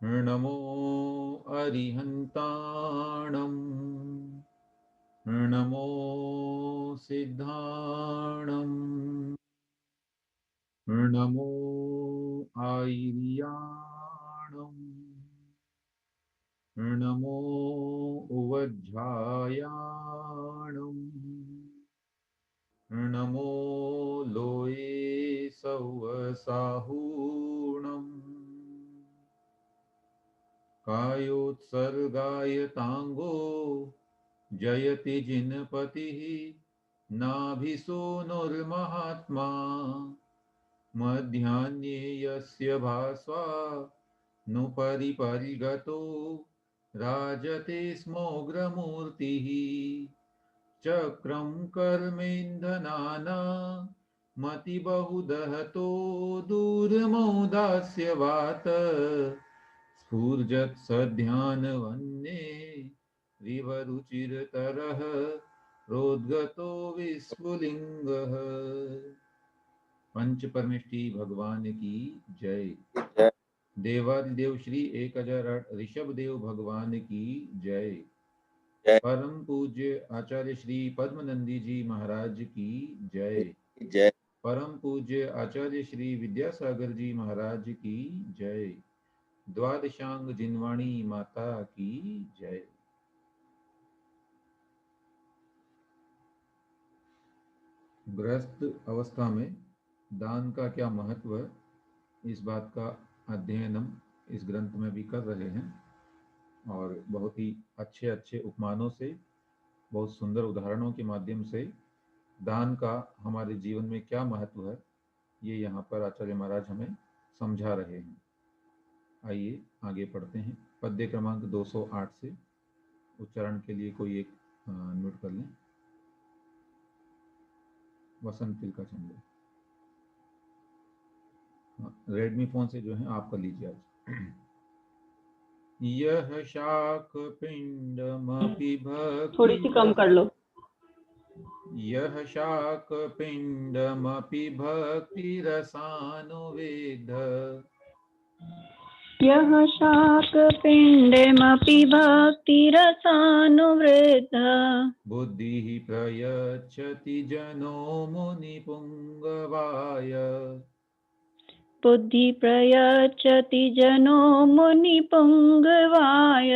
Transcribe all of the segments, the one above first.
नमो अरिहन्ताणं नमो सिद्धाणं नमो आयर्याणं नमो उवज्झायाणं नमो लोये सौवसाहूणम् कायोत्सर्गायताङ्गो जयति जिनपतिः नाभिसूनुर्महात्मा मध्याह्ने यस्य भास्वा नु परिपरिगतो राजते स्मोग्रमूर्तिः चक्रं कर्मेन्धनाना मतिबहुदहतो दूरमौदास्यवात स्फूर्जत्सध्यानवन्ये रिवरुचिरतरः रोद्गतो विस्फुलिङ्गः। पंच परमेष्टि भगवान की जय। जय देवादिदेव श्री 1008 ऋषभ देव भगवान की जय। जय परम पूज्य आचार्य श्री पद्मनंदी जी महाराज की जय। जय परम पूज्य आचार्य श्री विद्यासागर जी महाराज की जय। द्वादशांग जिनवाणी माता की जय। गृहस्थ अवस्था में दान का क्या महत्व है, इस बात का अध्ययन हम इस ग्रंथ में भी कर रहे हैं और बहुत ही अच्छे अच्छे उपमानों से, बहुत सुंदर उदाहरणों के माध्यम से दान का हमारे जीवन में क्या महत्व है, ये यहाँ पर आचार्य महाराज हमें समझा रहे हैं। आइए आगे पढ़ते हैं। पद्य क्रमांक 208 से उच्चारण के लिए कोई एक नोट कर लें। वसंत तिलका चंद्र। रेडमी फोन से जो है आप कर लीजिए आज। यह शाक पिंडमपि थोड़ी भक्ति सी कम कर लो। यह शाक पिंडमपि भक्तिरसानुवेद यः शाकपिण्डमपि भक्तिरसानुवृद्ध बुद्धिः प्रयच्छति जनो मुनिपुङ्गवाय बुद्धि प्रयच्छति जनो मुनिपुङ्गवाय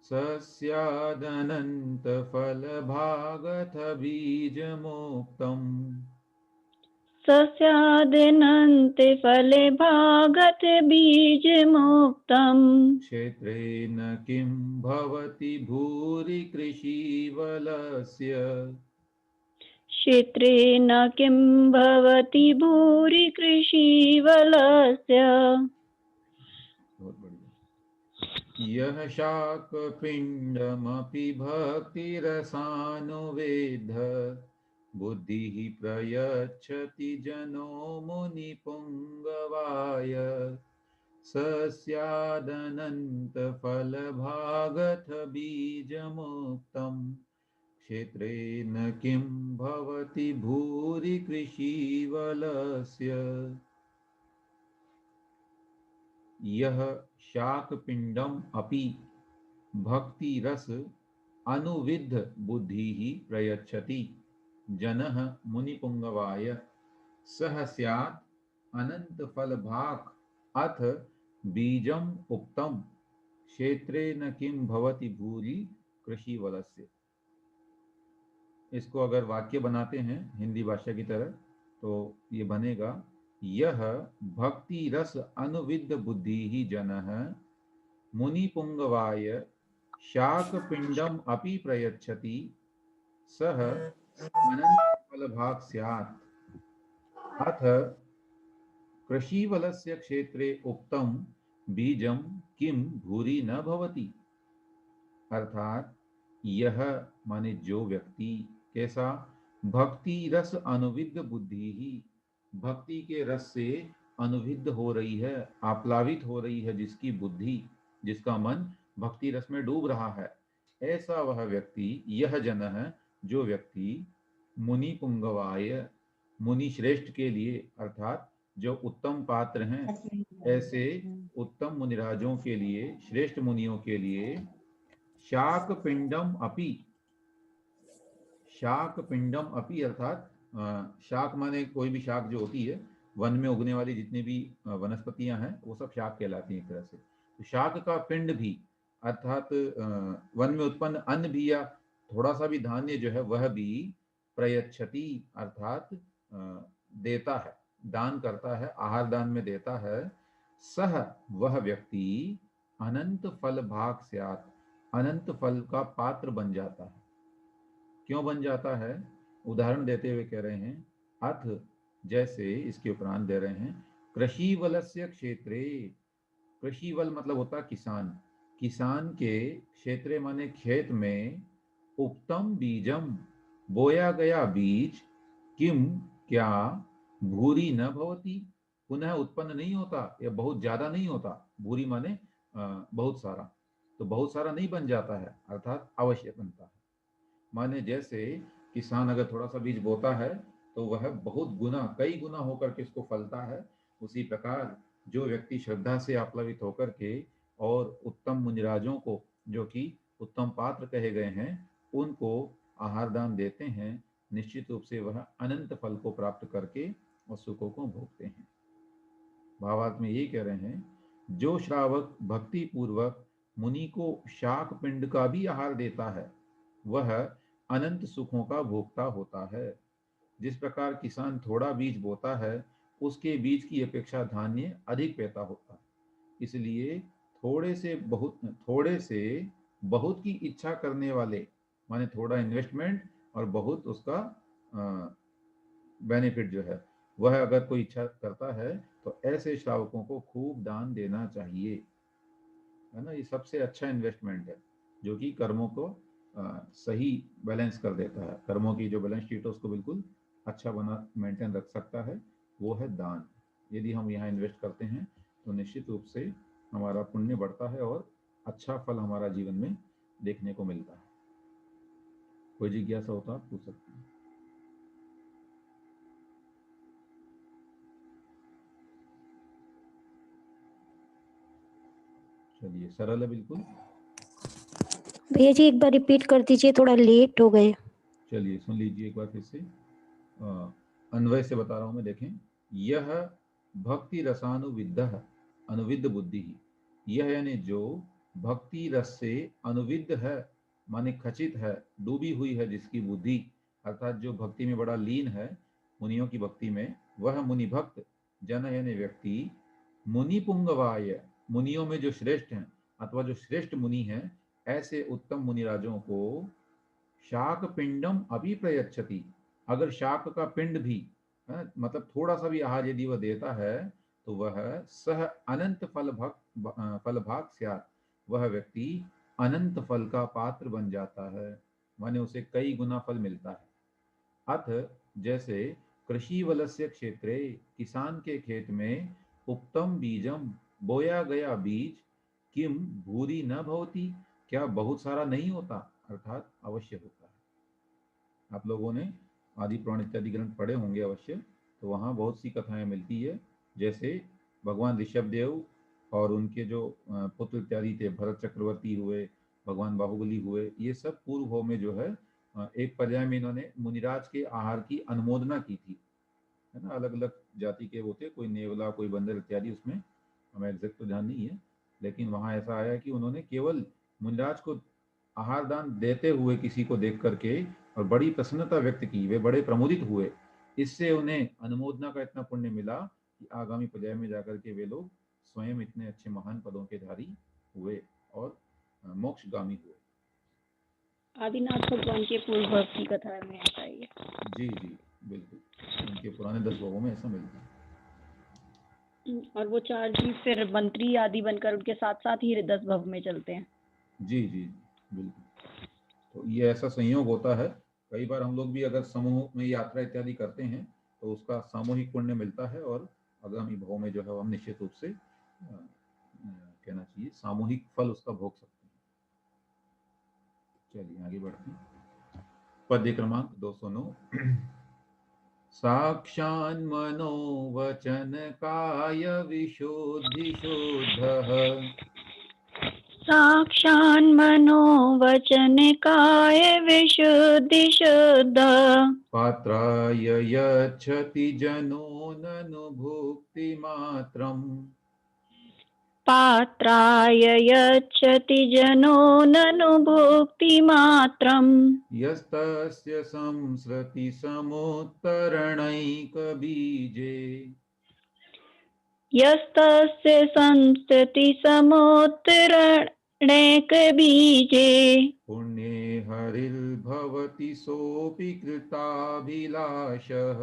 स स्यादनन्तफलभागथ बीजमोक्तम् स स्यादनन्ते फले भागत बीजमुक्तम् क्षेत्रे न किं भवति भूरि कृषीवलस्य क्षेत्रे न किं भवति भूरि कृषीवलस्य। बहुत बढ़िया। यह शाकपिण्डमपि भक्तिरसानुवेद बुद्धिः प्रयच्छति जनो मुनिपुङ्गवाय स स्यादनन्तफलभागथ बीजमुक्तम् क्षेत्रे न किं भवति भूरि कृषीवलस्य। यह शाकपिंडम अपि भक्ति रस अनुविद्ध बुद्धि प्रयच्छति जनः मुनिपुंगवाय सह स्यात् अनंत फल भाग अथ बीजम उक्तम क्षेत्रे न किम भवति भूरि कृषि वलस्य। इसको अगर वाक्य बनाते हैं हिंदी भाषा की तरह तो ये बनेगा, यह भक्ति रस अनुविद्ध बुद्धि ही जनः मुनिपुंगवाय शाकपिंडम अपि प्रयच्छति सह अनंत फलभाग स्यात् अथ कृषीवलस्य क्षेत्रे उक्तम बीजम किम भूरि न भवति। अर्थात यह माने जो व्यक्ति कैसा, भक्ति रस अनुविद्ध बुद्धि ही, भक्ति के रस से अनुविद्ध हो रही है, आप्लावित हो रही है जिसकी बुद्धि, जिसका मन भक्ति रस में डूब रहा है, ऐसा वह व्यक्ति, यह जन है जो व्यक्ति मुनि पुंगवाय, मुनि श्रेष्ठ के लिए, अर्थात जो उत्तम पात्र हैं, ऐसे उत्तम मुनिराजों के लिए, श्रेष्ठ मुनियों के लिए शाक पिंडम अपि, शाक पिंडम अपि अर्थात शाक माने कोई भी शाक जो होती है, वन में उगने वाली जितनी भी वनस्पतियां हैं वो सब शाक कहलाती हैं एक तरह से। तो शाक का पिंड भी अर्थात वन में उत्पन्न अन्न भी या थोड़ा सा भी धान्य जो है वह भी प्रयच्छति अर्थात देता है, दान करता है, आहार दान में देता है। सह वह व्यक्ति अनंत फल भाग स्यात्, अनंत फल का पात्र बन जाता है। क्यों बन जाता है? उदाहरण देते हुए कह रहे हैं, अथ जैसे इसके उपरांत दे रहे हैं, कृषि वलस्य क्षेत्रे, कृषि वल मतलब होता है किसान, किसान के क्षेत्रे माने खेत में, उपतम बीजम बोया गया बीज, किम क्या भूरी न भवती, पुनः उत्पन्न नहीं होता या बहुत ज्यादा नहीं होता, भूरी माने बहुत सारा, तो बहुत सारा नहीं बन जाता है अर्थात अवश्य बनता है। माने जैसे किसान अगर थोड़ा सा बीज बोता है तो वह बहुत गुना, कई गुना होकर के इसको फलता है। उसी प्रकार जो व्यक्ति श्रद्धा से आप्लावित होकर के और उत्तम मुनिराजों को, जो कि उत्तम पात्र कहे गए हैं, उनको आहार दान देते हैं, निश्चित रूप से वह अनंत फल को प्राप्त करके और सुखों को भोगते हैं। भावार्थ में यही कह रहे हैं, जो श्रावक भक्ति पूर्वक मुनि को शाक पिंड का भी आहार देता है वह अनंत सुखों का भोक्ता होता है। जिस प्रकार किसान थोड़ा बीज बोता है, उसके बीज की अपेक्षा धान्य अधिक पैदा होता है। इसलिए थोड़े से बहुत की इच्छा करने वाले, माने थोड़ा इन्वेस्टमेंट और बहुत उसका बेनिफिट जो है, वह अगर कोई इच्छा करता है तो ऐसे श्रावकों को खूब दान देना चाहिए, है ना। ये सबसे अच्छा इन्वेस्टमेंट है जो कि कर्मों को सही बैलेंस कर देता है, कर्मों की जो बैलेंस शीट है उसको बिल्कुल अच्छा बना मेंटेन रख सकता है, वो है दान। यदि हम यहाँ इन्वेस्ट करते हैं तो निश्चित रूप से हमारा पुण्य बढ़ता है और अच्छा फल हमारा जीवन में देखने को मिलता है। कोई जिज्ञासा हो तो आप पूछ सकते हैं। चलिए, सरल है बिल्कुल। भैया जी एक बार रिपीट कर दीजिए, थोड़ा लेट हो गए। चलिए सुन लीजिए एक बार फिर से, अन्वय से बता रहा हूं मैं। देखें, यह भक्ति रसानुविद्ध, अनुविद्ध बुद्धि ही, यह यानी जो भक्ति रस से अनुविद्ध है, माने खचित है, डूबी हुई है जिसकी बुद्धि, अर्थात जो भक्ति में बड़ा लीन है, मुनियों की भक्ति में, वह मुनि भक्त जन यानी व्यक्ति, मुनि पुंगवाय, मुनियों में जो श्रेष्ठ हैं अथवा जो श्रेष्ठ मुनि हैं, ऐसे उत्तम मुनिराजों को शाक पिंडम अभी प्रयच्छति, अगर शाक का पिंड भी मतलब थोड़ा सा भी आहार यदि वह देता है तो वह सह अनंत फल भाग स्यात्, वह व्यक्ति अनंत फल का पात्र बन जाता है, माने उसे कई गुना फल मिलता है। अथ जैसे कृषि वलस्य क्षेत्रे, किसान के खेत में, उत्तम बीजम बोया गया बीज, किम भूरी न भवती, क्या बहुत सारा नहीं होता अर्थात अवश्य होता है। आप लोगों ने आदि पुराण इत्यादि ग्रंथ पढ़े होंगे अवश्य, तो वहाँ बहुत सी कथाएं मिलती है, जैसे भगवान ऋषभदेव और उनके जो पुत्र इत्यादि थे, भरत चक्रवर्ती हुए, भगवान बाहुबली हुए, ये सब पूर्व भाव में जो है एक पर्याय में इन्होंने मुनिराज के आहार की अनुमोदना की थी, है ना। अलग अलग जाति के वो थे, कोई नेवला, कोई बंदर इत्यादि, उसमें हमें एग्जैक्ट तो ध्यान नहीं है, लेकिन वहाँ ऐसा आया कि उन्होंने केवल मुनिराज को आहार दान देते हुए किसी को देख करके और बड़ी प्रसन्नता व्यक्त की, वे बड़े प्रमोदित हुए, इससे उन्हें अनुमोदना का इतना पुण्य मिला कि आगामी पर्याय में जाकर के वे लोग स्वयं इतने अच्छे महान पदों के धारी हुए और मोक्षगामी हुए। आदिनाथ भगवान के पूर्व भक्ति कथा में आता है ये। जी जी बिल्कुल, उनके पुराने 10 भागों में ऐसा मिलता है। और वो चार जी फिर मंत्री आदि बनकर उनके साथ साथ ही 10 भव में चलते हैं। जी जी बिल्कुल, तो ये ऐसा संयोग होता है, कई बार हम लोग भी अगर समूह में यात्रा इत्यादि करते हैं तो उसका सामूहिक पुण्य मिलता है और आगामी भाव में जो है हम निश्चित रूप से कहना चाहिए सामूहिक फल उसका भोग सकते हैं। चलिए आगे बढ़ते हैं। पद्य क्रमांक 209। साक्षान् मनो वचन काय विशुद्धि शुद्धः साक्षान् मनो वचन काय विशुद्धि शुद्ध पात्राय यच्छति जनो ननु भुक्तिमात्रम् पात्राय यच्छति जनो ननु भुक्तिमात्रम् यस्तस्य संसृति समुत्तरणैकबीजे यस्तस्य संस्तति समुत्तरणैकबीजे पुण्ये हरिर्भवति सोऽपि कृताभिलाषः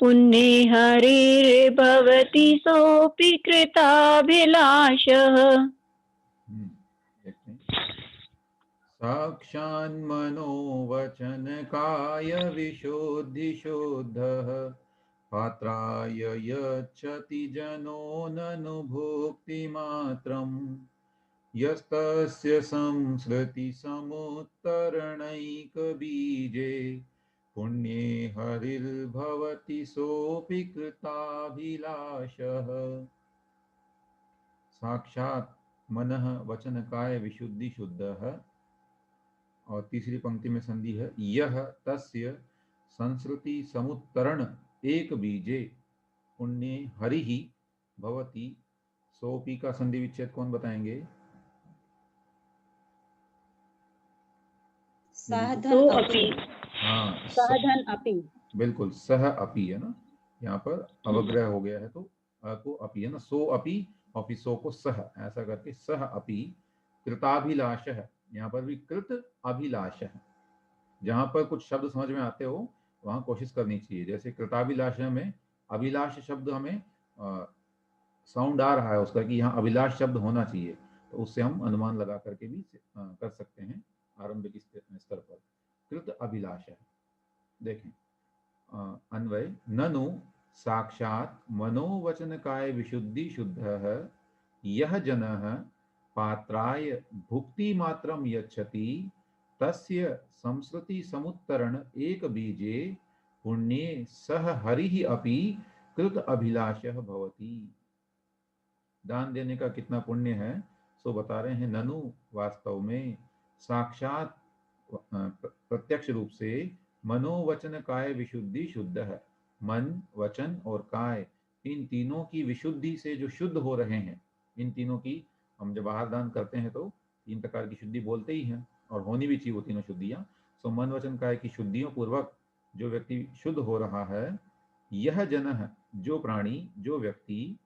पुण्ये हरिर्भवति सोऽपि कृताभिलाषः देखते हैं। साक्षान्मनो वचन काय विशुद्धि शुद्धः पात्राय यच्छति जनो ननु भुक्तिमात्रम् यस्तस्य संसृति समुत्तरणैकबीजे पुण्ये हरिर्भवति सोऽपि कृताभिलाषः साक्षात् मनः वचन काय विशुद्धि शुद्धः। और तीसरी पंक्ति में संधि है यह तस्य संस्कृति समुत्तरण एक बीजे पुण्ये हरि ही भवति सोपी का संधि विच्छेद कौन बताएंगे? साधन अपि। हाँ साधन अपि बिल्कुल सह अपि है ना, यहाँ पर अवग्रह हो गया है तो अ को अपि है ना, सो अपि और फिर सो को सह ऐसा करके सह अपि कृताभिलाष है। यहाँ पर भी कृत अभिलाष है। जहां पर कुछ शब्द समझ में आते हो वहां कोशिश करनी चाहिए। जैसे कृताभिलाष में अभिलाष शब्द हमें साउंड आ रहा है उसका कि यहाँ अभिलाष शब्द होना चाहिए, तो उससे हम अनुमान लगा करके भी कर सकते हैं आरंभिक स्तर पर। कृत अभिलाष है। देखें अन्वय ननु साक्षात् मनोवचन काय विशुद्धि शुद्धः यह जनः पात्राय भुक्ति मात्रम यच्छति तस्य संस्कृति समुत्तरण एक बीजे पुण्ये सह हरिः अपि कृत अभिलाषः भवति। दान देने का कितना पुण्य है सो बता रहे हैं। ननु वास्तव में साक्षात प्रत्यक्ष रूप से मनोवचन काय विशुद्धि शुद्ध है। मन वचन और काय इन तीनों की विशुद्धि से जो शुद्ध हो रहे हैं, इन तीनों की हम जब आहार दान करते हैं तो 3 प्रकार की शुद्धि बोलते ही हैं और होनी भी चाहिए वो तीनों शुद्धियां। सो मन वचन काय की शुद्धियों पूर्वक जो व्यक्ति शुद्ध हो रहा है, यह जन है जो प्राणी जो व्यक्ति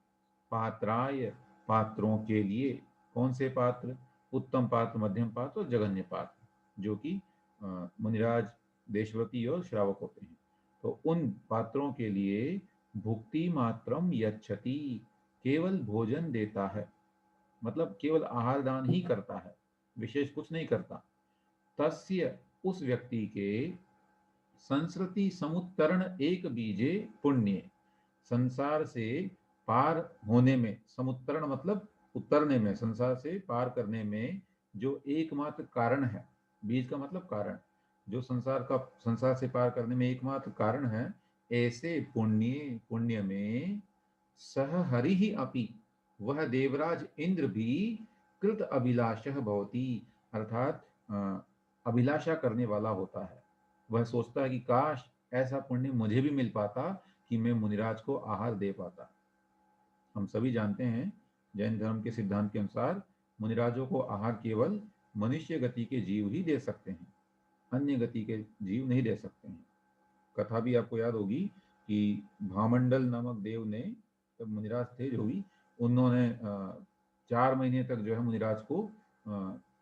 पात्राय पात्रों के लिए, कौन से पात्र? उत्तम पात्र, मध्यम पात्र और जघन्य पात्र, जो कि मुनिराज देशव्रती और श्रावक होते हैं। तो उन पात्रों के लिए भुक्ति मात्रम यच्छति केवल भोजन देता है, मतलब केवल आहार दान ही करता है, विशेष कुछ नहीं करता। तस्य उस व्यक्ति के संस्कृति समुत्तरण एक बीजे पुण्य, संसार से पार होने में, समुत्तरण मतलब उतरने में, संसार से पार करने में जो एकमात्र कारण है, बीज का मतलब कारण, जो संसार से पार करने में एकमात्र कारण है, ऐसे पुण्य में सह हरि ही अपि वह देवराज इंद्र भी कृत अभिलाषः भवति, अर्थात अभिलाषा करने वाला होता है। वह सोचता है कि काश ऐसा पुण्य मुझे भी मिल पाता कि मैं मुनिराज को आहार दे पाता। हम सभी जानते हैं जैन धर्म के सिद्धांत के अनुसार मुनिराजों को आहार केवल मनुष्य गति के जीव ही दे सकते हैं, अन्य गति के जीव नहीं दे सकते हैं। कथा भी आपको याद होगी कि भामंडल नामक देव ने, जब मुनिराज थे जो भी, उन्होंने 4 महीने तक जो है मुनिराज को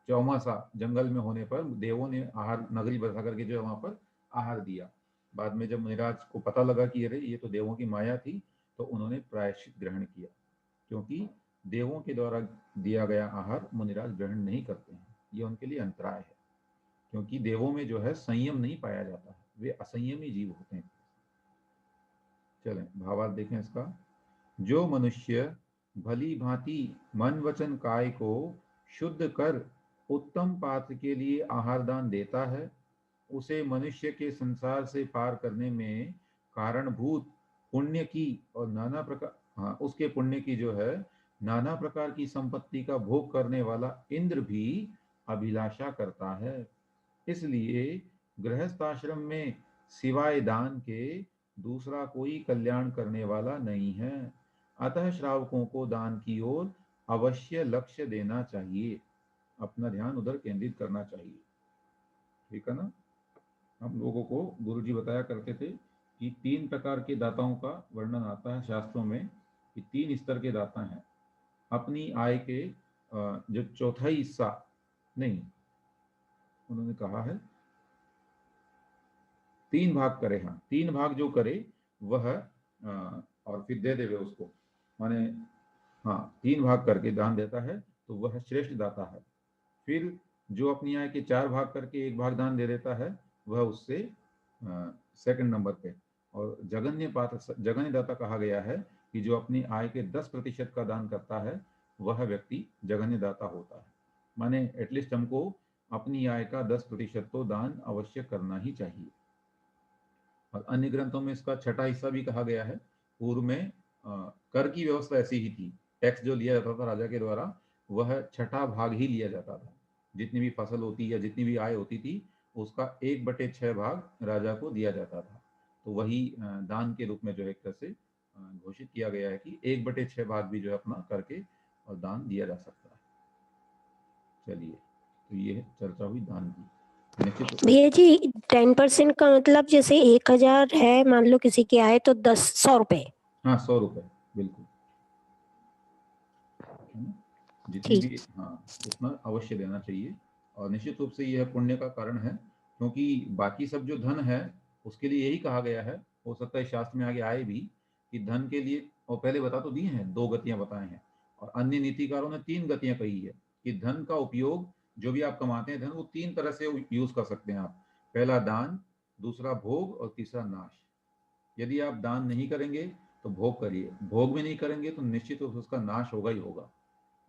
चौमासा जंगल में होने पर देवों ने आहार नगरी बसा करके जो है वहां पर आहार दिया। बाद में जब मुनिराज को पता लगा कि अरे ये तो देवों की माया थी, तो उन्होंने प्रायश्चित ग्रहण किया, क्योंकि देवों के द्वारा दिया गया आहार मुनिराज ग्रहण नहीं करते हैं, ये उनके लिए अंतराय है, क्योंकि देवों में जो है संयम नहीं पाया जाता है, वे असंयमी जीव होते हैं। चलें भावार्थ देखें इसका। जो मनुष्य भली भांति मन वचन काय को शुद्ध कर उत्तम पात्र के लिए आहार दान देता है, उसे मनुष्य के संसार से पार करने में कारणभूत पुण्य की और नाना प्रकार, हाँ, उसके पुण्य की जो है नाना प्रकार की संपत्ति का भोग करने वाला इंद्र भी अभिलाषा करता है। इसलिए गृहस्थ आश्रम में सिवाय दान के दूसरा कोई कल्याण करने वाला नहीं है। अतः श्रावकों को दान की ओर अवश्य लक्ष्य देना चाहिए, अपना ध्यान उधर केंद्रित करना चाहिए। ठीक है ना। हम लोगों को गुरुजी बताया करते थे कि 3 प्रकार के दाताओं का वर्णन आता है शास्त्रों में, कि 3 स्तर के दाता हैं। अपनी आय के जो चौथाई हिस्सा नहीं, उन्होंने कहा है 3 भाग करे, हाँ 3 भाग जो करे वह और फिर दे देवे उसको, माने हाँ 3 भाग करके दान देता है तो वह श्रेष्ठ दाता है। फिर जो अपनी आय के 4 भाग करके 1 भाग दान दे देता है वह उससे सेकंड नंबर पे। और जगन्य दाता कहा गया है कि जो अपनी आय के 10% का दान करता है वह व्यक्ति जगन्य दाता होता है। माने एटलीस्ट हमको अपनी आय का 10% तो दान अवश्य करना ही चाहिए। और अन्य ग्रंथों में इसका छठा हिस्सा भी कहा गया है। पूर्व में कर की व्यवस्था ऐसी ही थी, टैक्स जो लिया जाता था राजा के द्वारा वह छठा भाग ही लिया जाता था। जितनी भी फसल होती या जितनी भी आय होती थी उसका 1/6 भाग राजा को दिया जाता था। तो वही दान के रूप में जो है एक तरह से घोषित किया गया है कि 1/6 भाग भी जो है अपना करके और दान दिया जा सकता है। चलिए, तो ये चर्चा हुई दान की। निश्चित भैया जी 10% का मतलब जैसे 1000 है मान लो किसी की आए तो 100 रुपए। हाँ 100 रुपए बिल्कुल, है ना। जितनी ठीक। भी, हाँ उतना अवश्य देना चाहिए। और निश्चित रूप से यह पुण्य का कारण है, क्योंकि बाकी सब जो धन है उसके लिए यही कहा गया है। हो सकता है शास्त्र में आगे आए भी कि धन के लिए, और पहले बता तो दिए हैं, 2 गतियां बताए हैं, और अन्य नीतिकारों ने 3 गतियां कही है कि धन का उपयोग, जो भी आप कमाते हैं धन, वो 3 तरह से यूज कर सकते हैं आप। पहला दान, दूसरा भोग और तीसरा नाश। यदि आप दान नहीं करेंगे तो भोग करिए, भोग भी नहीं करेंगे तो निश्चित रूप से उसका नाश होगा ही होगा। और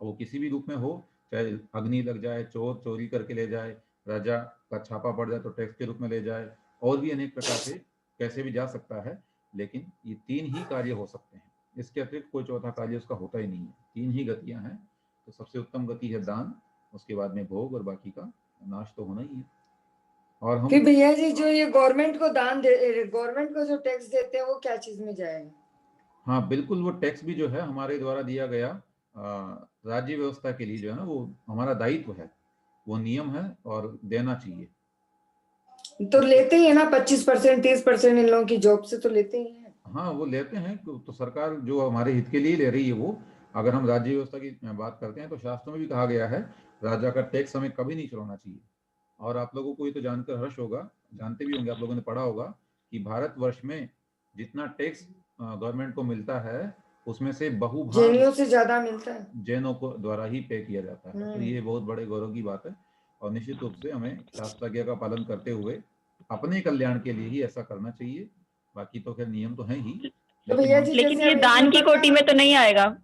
वो किसी भी रूप में हो, चाहे अग्नि लग जाए, चोर चोरी करके ले जाए, राजा का छापा पड़ जाए तो टैक्स के रूप में ले जाए, और भी अनेक प्रकार से कैसे भी जा सकता है। लेकिन ये 3 ही कार्य हो सकते हैं, इसके अतिरिक्त कोई चौथा कार्य उसका होता ही नहीं है। 3 ही गतियां हैं। तो सबसे उत्तम गति है दान, उसके बाद में भोग, और बाकी का नाश तो होना ही है। और हम फिर भैया जी जो ये गवर्नमेंट को जो टैक्स देते हैं वो क्या चीज में जाएगा? हाँ बिल्कुल, वो टैक्स भी जो है हमारे द्वारा दिया गया राज्य व्यवस्था के लिए जो है ना, वो हमारा दायित्व है, वो नियम है और देना चाहिए। तो लेते ही है ना 25% 30% इन लोगों की जॉब से तो लेते ही हैं। हाँ वो लेते हैं, तो सरकार जो हमारे हित के लिए ले रही है वो। अगर हम राज्य व्यवस्था की बात करते हैं तो शास्त्रों में भी कहा गया है राजा का टैक्स हमें कभी नहीं चुराना चाहिए। और आप लोगों को ये तो जानकर हर्ष होगा, जानते भी होंगे, आप लोगों ने पढ़ा होगा कि भारतवर्ष में जितना टैक्स गवर्नमेंट को मिलता है उसमें से बहुभाग जैनियों से ज्यादा मिलता है, जैनों को द्वारा ही पे किया जाता है। तो ये बहुत बड़े गौरव की बात है। और निश्चित रूप से हमें शास्त्राज्ञा का पालन करते हुए अपने कल्याण के लिए ही ऐसा करना चाहिए। बाकी तो खैर नियम तो हैं ही, तो भैया जी लेकिन जैसे ये अब दान इसमें की कोटि में तो नहीं आएगा।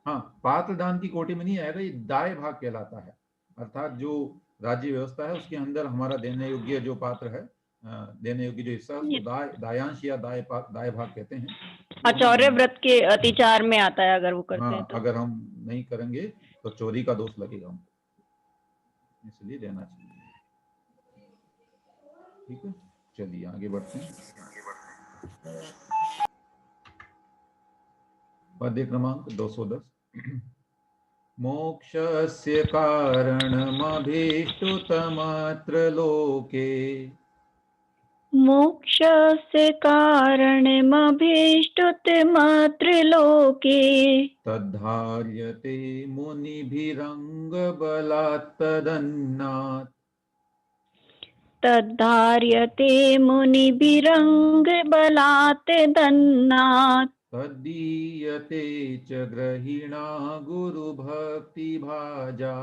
हाँ पात्र दान की कोटि में नहीं आएगा, ये दाय भाग कहलाता है। अर्थात जो राज्य व्यवस्था है उसके अंदर हमारा देने योग्य जो पात्र है, देने योग्य जो हिस्सा है उसको दायांश या दाय भाग कहते हैं। आचौर्य व्रत के अतिचार में आता है अगर वो करते हाँ हैं तो। अगर हम नहीं करेंगे तो चोरी का दोष लगेगा हमको, इसलिए देना चाहिए। ठीक है, चलिए आगे बढ़ते हैं। पद्य क्रमांक 210। मोक्षस्य कारणमभीष्टुतमत्र लोके, मोक्षस्य कारणमभीष्टुतमत्र लोके, तद्धार्यते मुनिभिरङ्गबलात् तदन्नात्, तद्धार्यते मुनिभिरङ्गबलात् दन्नात्, तद्दीयते च ग्रहिणा गुरुभक्तिभाजा,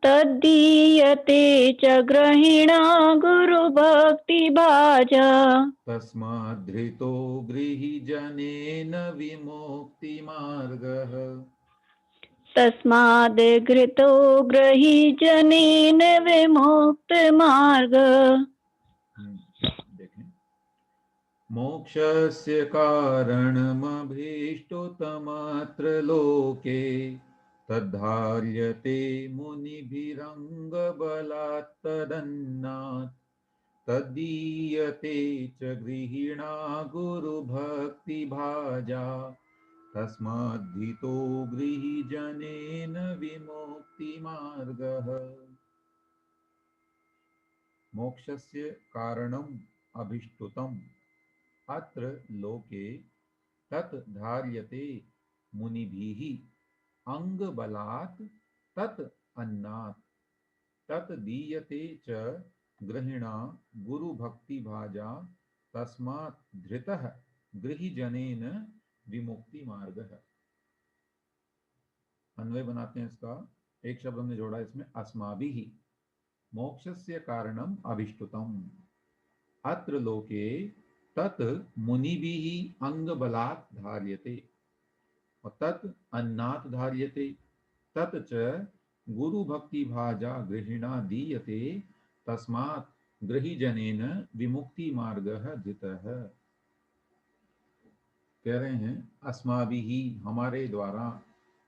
तद्दीयते च ग्रहिणा गुरुभक्तिभाजा, तस्माद्धृतो गृहीजनेन विमुक्तिमार्गः, तस्माद् घृतो ग्रही जनेन विमुक्त मार्ग। देखें, मोक्षस्य कारणमभीष्टतमत्र लोके तद्धार्यते मुनिभिरंगबलात् तदन्नात् तदीयते च गृहिणा गुरुभक्तिभाजा तस्माद्धितो गृहीजनेन विमुक्तिमार्गः। मोक्षस्य कारणम् अभिष्टुतम् अत्र लोके तत् धार्यते मुनिभिः अंगबलात् तत् अन्नात् तत् दीयते च गृहिणा गुरुभक्तिभाजा तस्मात् धृतः गृहीजनेन विमुक्ति मार्गः। अन्वय बनाते हैं इसका। एक शब्द हमने जोड़ा इसमें, अस्माभिः मोक्षस्य कारणम अभिष्टुतम अत्र लोके तत् मुनिभिः अंगबलात् धार्यते और तत् अन्नात् धार्यते तत् च गुरुभक्तिभाजा गृहिणा दीयते तस्मात् गृहीजनेन विमुक्ति मार्गः धृतः। कह रहे हैं अस्माभिः हमारे द्वारा,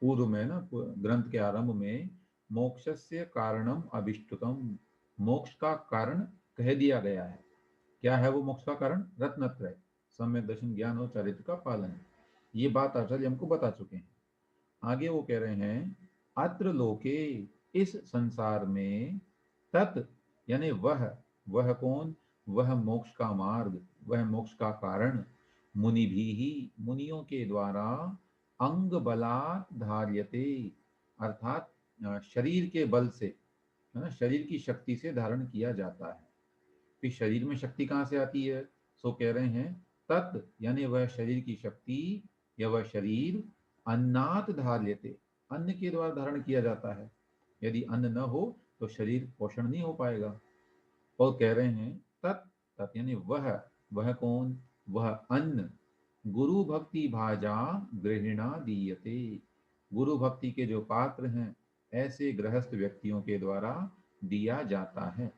पूर्व में ना ग्रंथ के आरंभ में मोक्षस्य कारणम अभिष्टुतम, मोक्ष का कारण कह दिया गया है। क्या है वो मोक्ष का कारण? रत्नत्रय, सम्यक दर्शन, ज्ञान और चरित्र का पालन। ये बात आचार्य हमको बता चुके हैं। आगे वो कह रहे हैं अत्र लोके, इस संसार में, तत् यानी वह कौन? वह मोक्ष का मार्ग, वह मोक्ष का कारण, मुनिभिः मुनियों के द्वारा, अंग बलात् धार्यते अर्थात शरीर के बल से, है ना, शरीर की शक्ति से धारण किया जाता है। फिर शरीर में शक्ति कहाँ से आती है? सो कह रहे हैं तत् यानी वह शरीर की शक्ति या वह शरीर अन्नात् धार्यते, अन्न के द्वारा धारण किया जाता है। यदि अन्न न हो तो शरीर पोषण नहीं हो पाएगा। और कह रहे हैं तत् यानी वह कौन? वह अन्न गुरु भक्ति भाजा गृहिणा दीयते, गुरु भक्ति के जो पात्र हैं ऐसे गृहस्थ व्यक्तियों के द्वारा दिया जाता है।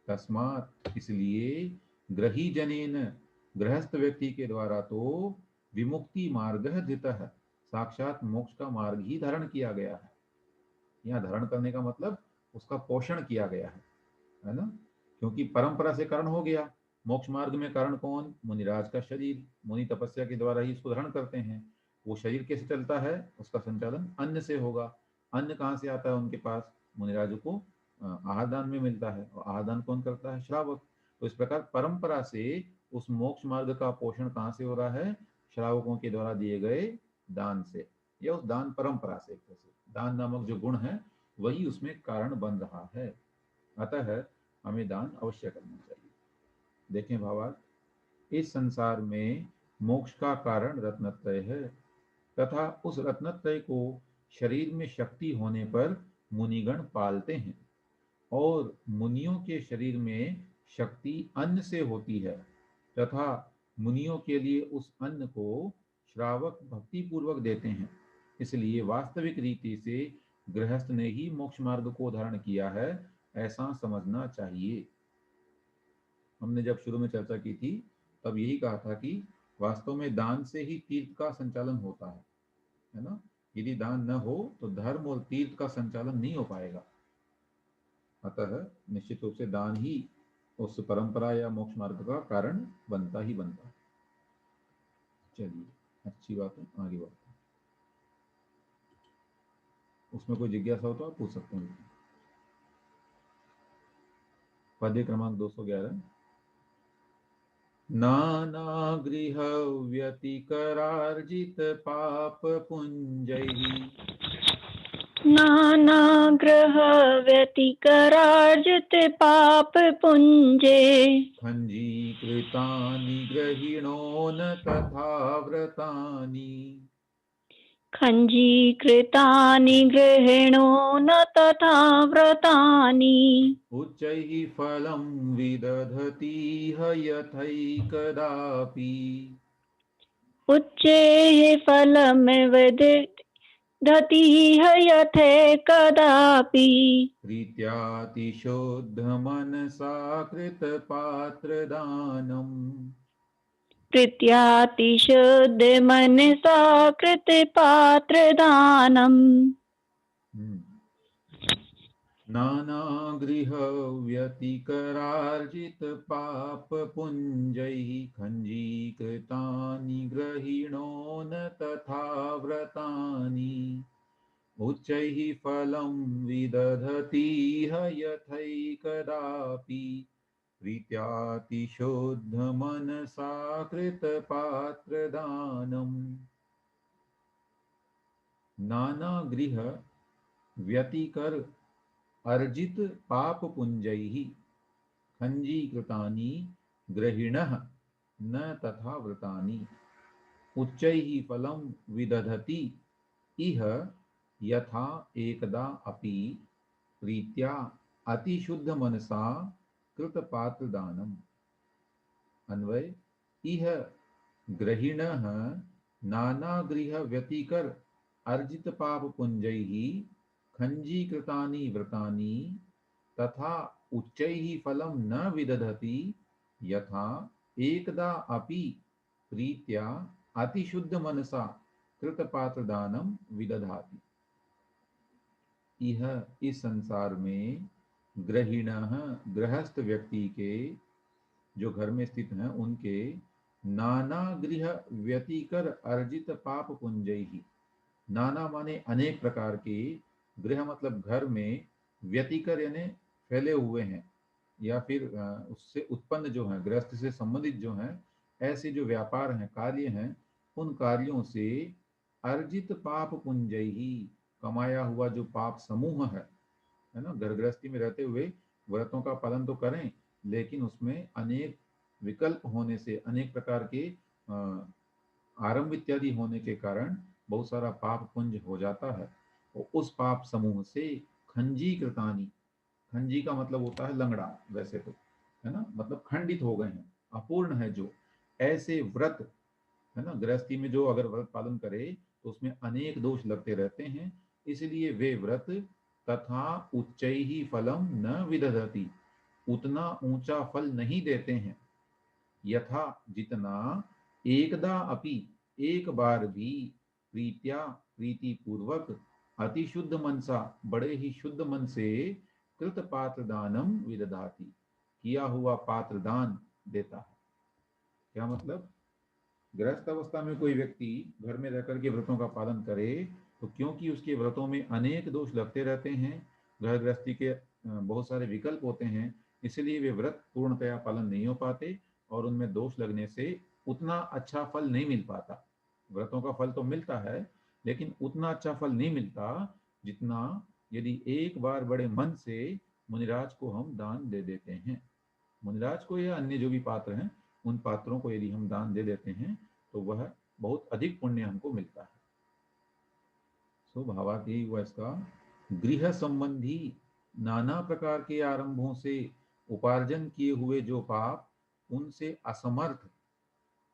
तस्मात् इसलिए, ग्रही जनेन गृहस्थ व्यक्ति के द्वारा तो विमुक्ति मार्ग धृतः, साक्षात मोक्ष का मार्ग ही धारण किया गया है। यहाँ धारण करने का मतलब उसका पोषण किया गया है ना, क्योंकि परंपरा से कारण हो गया। मोक्ष मार्ग में कारण कौन? मुनिराज का शरीर, मुनि तपस्या के द्वारा ही इसको धारण करते हैं। वो शरीर कैसे चलता है? उसका संचालन अन्न से होगा। अन्न कहाँ से आता है उनके पास? मुनिराज को आहार दान में मिलता है, और आहार दान कौन करता है? श्रावक। तो इस प्रकार परंपरा से उस मोक्ष मार्ग का पोषण कहाँ से हो रहा है? श्रावकों के द्वारा दिए गए दान से, या उस दान परंपरा से। दान नामक जो गुण है वही उसमें कारण बन रहा है। अतः हमें दान अवश्य करना चाहिए। देखें भावार्थ, इस संसार में मोक्ष का कारण रत्नत्रय है, तथा उस रत्नत्रय को शरीर में शक्ति होने पर मुनिगण पालते हैं, और मुनियों के शरीर में शक्ति अन्न से होती है, तथा मुनियों के लिए उस अन्न को श्रावक भक्ति पूर्वक देते हैं। इसलिए वास्तविक रीति से गृहस्थ ने ही मोक्ष मार्ग को धारण किया है, ऐसा समझना चाहिए। हमने जब शुरू में चर्चा की थी तब यही कहा था कि वास्तव में दान से ही तीर्थ का संचालन होता है ना। यदि दान न हो तो धर्म और तीर्थ का संचालन नहीं हो पाएगा। अतः निश्चित रूप से दान ही उस परंपरा या मोक्ष मार्ग का कारण बनता ही बनता है। चलिए, अच्छी बात है, आगे बढ़ते हैं। उसमें कोई जिज्ञासा हो तो आप पूछ सकते हैं। पद्य क्रमांक 211। नाना गृह व्यतिकरार्जित पाप पुंजैः, नाना ग्रह व्यतिकरार्जित पाप पुंजे, खंजीकृतानि ग्रहिणो न तथा व्रतानि, खंजीकृतानि गृहिणो न तथा व्रतानि, उच्चैः फलं विदधतीह यथैकदापि, उच्चैः फलं धतीह यथैकदापि प्रीत्यातिशुद्धमनसा कृतपात्रदानम् प्रीत्यातिशुद्धमनसा कृतपात्रदानम् नानागृहव्यतिकरार्जितपापपुञ्जैः खञ्जीकृतानि ग्रहिणो न तथा व्रतानि उच्चैः फलं विदधतीह यथैकदापि प्रीत्यातिशुद्धमनसा कृतपात्रदानम् नानागृह व्यतिकर अर्जित पाप पुंजैः खंजीकृतानि ग्रहिणः न तथा व्रतानि उच्चैः फलं विदधति इह यथा एकदा अपि प्रीत्या अतिशुद्ध मनसा कृतपात्रदानम्। अन्वय इह ग्रहिणः नानागृह व्यतिकर अर्जित पाप पुंजैः खंजीकृतानि व्रतानि तथा उच्चैः फलं न विदधति यथा एकदा अपि प्रीत्या अतिशुद्ध मनसा कृतपात्रदानम विदधाति। यह इस संसार में ग्रहिणः गृहस्थ व्यक्ति के जो घर में स्थित हैं उनके नाना गृह व्यतिकर अर्जित पाप पुंजैहि, नाना माने अनेक प्रकार के, गृह मतलब घर में, व्यतिकर यानी फैले हुए हैं या फिर उससे उत्पन्न जो है गृहस्थ से संबंधित जो है ऐसे जो व्यापार हैं कार्य हैं उन कार्यों से अर्जित पाप पुंजैहि, कमाया हुआ जो पाप समूह है ना। घर गृहस्थी में रहते हुए व्रतों का पालन तो करें लेकिन उसमें अनेक विकल्प होने से, अनेक प्रकार के आरंभ इत्यादि होने के कारण बहुत सारा पाप पुंज हो जाता है। और उस पाप समूह से खंजीकृतानि, खंजी का मतलब होता है लंगड़ा वैसे तो, है ना, मतलब खंडित हो गए हैं, अपूर्ण है जो, ऐसे व्रत, है ना, गृहस्थी में जो अगर व्रत पालन करे तो उसमें अनेक दोष लगते रहते हैं, इसलिए वे व्रत तथा उच्चैहि फलम न विदधति, उतना ऊंचा फल नहीं देते हैं, यथा जितना एकदा अपि, एक बार भी, प्रीत्या प्रीति पूर्वक, अतिशुद्ध मनसा बड़े ही शुद्ध मन से, कृत पात्र दानम विदधाति, किया हुआ पात्र दान देता है। क्या मतलब, गृहस्थ अवस्था में कोई व्यक्ति घर में रहकर के व्रतों का पालन करे तो क्योंकि उसके व्रतों में अनेक दोष लगते रहते हैं, घर गृहस्थी के बहुत सारे विकल्प होते हैं, इसलिए वे व्रत पूर्णतया पालन नहीं हो पाते और उनमें दोष लगने से उतना अच्छा फल नहीं मिल पाता। व्रतों का फल तो मिलता है लेकिन उतना अच्छा फल नहीं मिलता जितना यदि एक बार बड़े मन से मुनिराज को हम दान दे देते हैं। मुनिराज को या अन्य जो भी पात्र हैं उन पात्रों को यदि हम दान दे देते हैं तो वह बहुत अधिक पुण्य हमको मिलता है। सो भावार्थ यही हुआ इसका, गृह संबंधी नाना प्रकार के आरंभों से उपार्जन किए हुए जो पाप, उनसे असमर्थ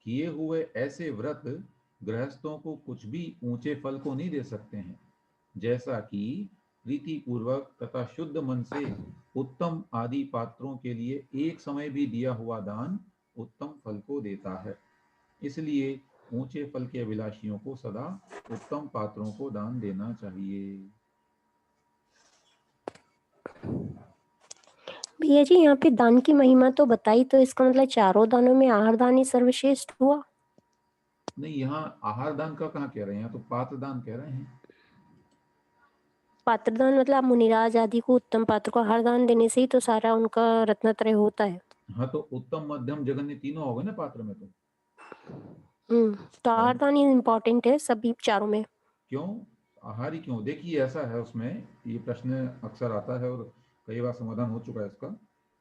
किए हुए ऐसे व्रत गृहस्थों को कुछ भी ऊंचे फल को नहीं दे सकते हैं, जैसा कि प्रीति पूर्वक तथा शुद्ध मन से उत्तम आदि पात्रों के लिए एक समय भी दिया हुआ दान उत्तम फल को देता है। इसलिए ऊंचे फल के अभिलाषियों को सदा उत्तम पात्रों को दान देना चाहिए। भैया जी यहाँ पे दान की महिमा तो बताई, तो इसका मतलब चारों दानों में आहार दान ही सर्वश्रेष्ठ हुआ? नहीं, यहाँ आहार दान का कहाँ कह रहे हैं, यहाँ तो पात्र दान कह रहे हैं। पात्र दान मतलब मुनिराज आदि को उत्तम पात्र को आहार दान देने से ही तो सारा उनका रत्नत्रय होता है। हाँ तो उत्तम मध्यम जघन्य तीनों हो गए ना पात्र में तो। तो आहार दान ही इम्पोर्टेंट है सभी चारों में। क्यों आहार ही क्यों? देखिए ऐसा है, उसमें ये प्रश्न अक्सर आता है और कई बार समाधान हो चुका है इसका।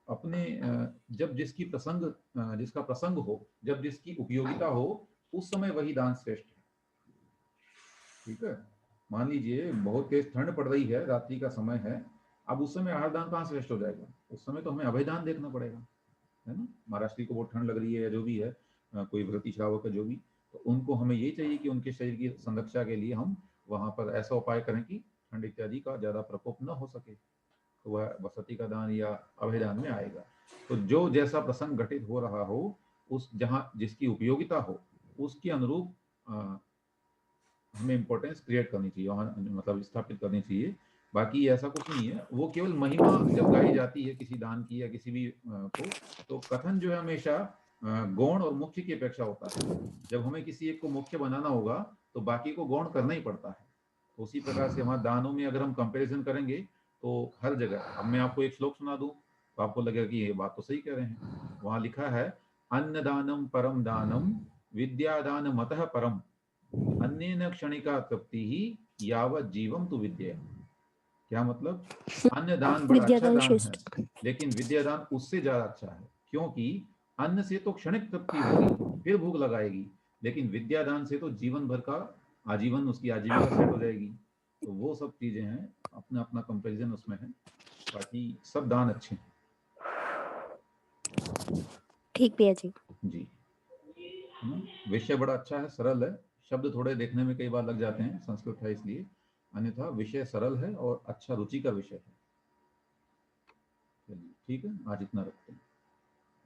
अपने जब जिसकी प्रसंग, जिसका प्रसंग हो, जब जिसकी उपयोगिता हो, उस समय वही दान श्रेष्ठ है। ठीक है, मान लीजिए बहुत तेज ठंड पड़ रही है, रात्रि का समय है, अब उस समय आहार दान कहाँ श्रेष्ठ हो जाएगा? उस समय तो हमें अभय दान देखना पड़ेगा, है ना। महाराष्ट्री को बहुत ठंड लग रही है या जो भी है, कोई व्रती श्रावक है जो भी, तो उनको हमें ये चाहिए कि उनके शरीर की संरक्षा के लिए हम वहां पर ऐसा उपाय करें कि ठंड इत्यादि का ज्यादा प्रकोप न हो सके, तो वह वसति का दान या अभयदान में आएगा। तो जो जैसा प्रसंग घटित हो रहा हो, उस जहाँ जिसकी उपयोगिता हो उसके अनुरूप हमें इम्पोर्टेंस क्रिएट करनी चाहिए, वहाँ मतलब स्थापित करनी चाहिए। बाकी ऐसा कुछ नहीं है, वो केवल महिमा जब गाई जाती है किसी दान की या किसी भी को, तो कथन जो है हमेशा गौण और मुख्य की अपेक्षा होता है। जब हमें किसी एक को मुख्य बनाना होगा तो बाकी को गौण करना ही पड़ता है। तो उसी प्रकार से हमारे दानों में अगर हम कंपैरिजन करेंगे तो हर जगह, अब मैं आपको एक श्लोक सुना दूं तो आपको लगेगा कि ये बात तो सही कह रहे हैं। वहां लिखा है, अन्नदानम परम दानम विद्यादान मतः परम अन्येन क्षणिका तृप्ति ही यावत जीवम तु विद्या। क्या मतलब? अन्नदान बड़ा अच्छा विद्यादान दान है, श्रेष्ठ। लेकिन विद्यादान उससे ज्यादा अच्छा है, क्योंकि अन्न से तो क्षणिक तृप्ति होगी, फिर भूख लगाएगी, लेकिन विद्यादान से तो जीवन भर का आजीवन उसकी आजीविका सेट हो जाएगी। तो वो सब चीजें हैं, अपना अपना कंपैरिजन उसमें है, बाकी सब दान अच्छे हैं। ठीक भैया जी। जी, विषय बड़ा अच्छा है, सरल है, शब्द थोड़े देखने में कई बार लग जाते हैं, संस्कृत है इसलिए, अन्यथा विषय सरल है और अच्छा रुचि का विषय है। चलिए ठीक है, आज इतना रखते हैं,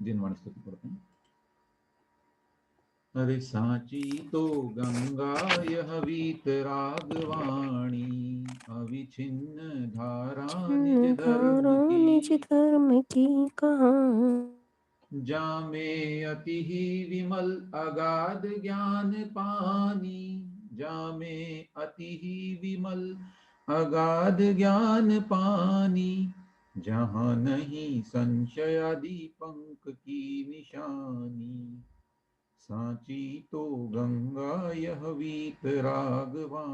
जिनवाणी स्तुति पढ़ते हैं। अरे साची तो गंगा यह वीतरागवाणी, अविछिन्न धारा निज धर्म की कहाँ, जामे अति ही विमल अगाध ज्ञान पानी, जामे अति ही विमल अगाध ज्ञान पानी, जहाँ नहीं संशय आदि पंख की निशानी, साची तो गंगा यह वीतरागवाणी,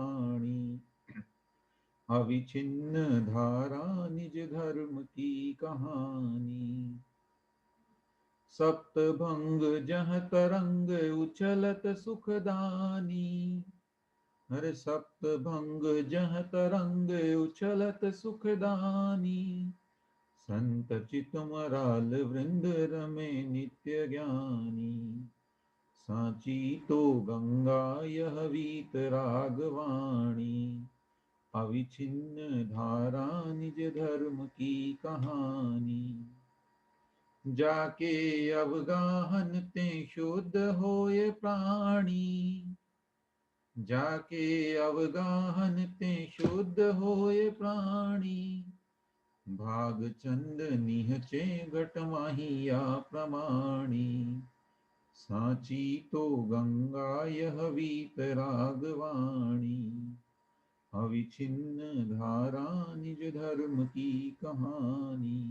अविछिन्न धारा निज धर्म की कहानी, सप्त भंग जह तरंग उछलत सुखदानी, हर सप्त भंग जह तरंग उछलत सुखदानी, संत चितमराल वृंद रमे नित्य ज्ञानी, साची तो गंगा यह वीतरागवाणी, अविछिन्न धारा निज धर्म की कहानी, जाके अवगाहन ते शुद्ध होए प्राणी, जाके अवगाहन ते शुद्ध होए प्राणी, भाग चंद निहचे घट माहिया प्रमाणी, साची तो गंगा यह वीतरागवाणी, अविछिन्न धारा निज धर्म की कहानी।